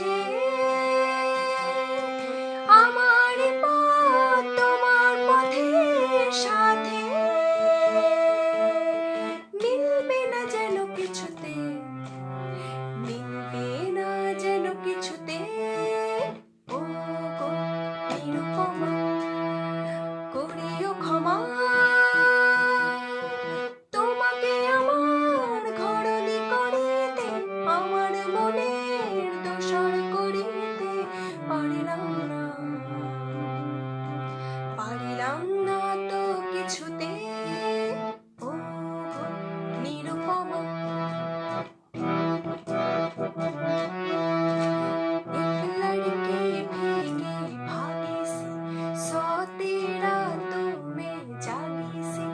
পিছে আমার পথ তোমার পথের সাথে মিলবে না যেন কিছুতে, মিলবে না যেন কিছুতে। ও গো নিরুপমা করিও ক্ষমা, তোমাকে আমার ঘরণী করিতে, আমার মনের দোসর করিতে পারিলাম না, পারিলাম না তো কিছুতে। ও গো নিরুপমা एक लड़की भीगी भागी सी, सौ तेरा तो मैं जागी सी।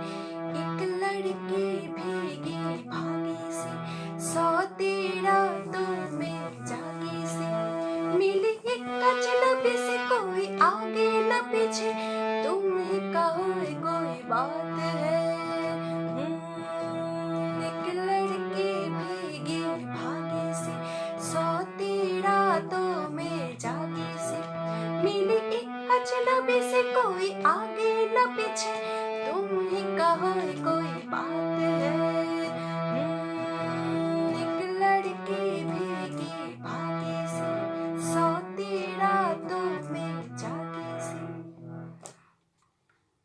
एक लड़की भीगी भागी सी, सौ तेरा तो मैं जागी सी। मिली एक अजनबी से कोई आगे न पीछे, तुम ही कहो कोई बात है। एक लड़की भीगी भागी सी, सौ तेरा तो मैं जागी सी। मिली एक अजनबी से कोई आगे न पीछे, तुम ही कहो कोई बात है।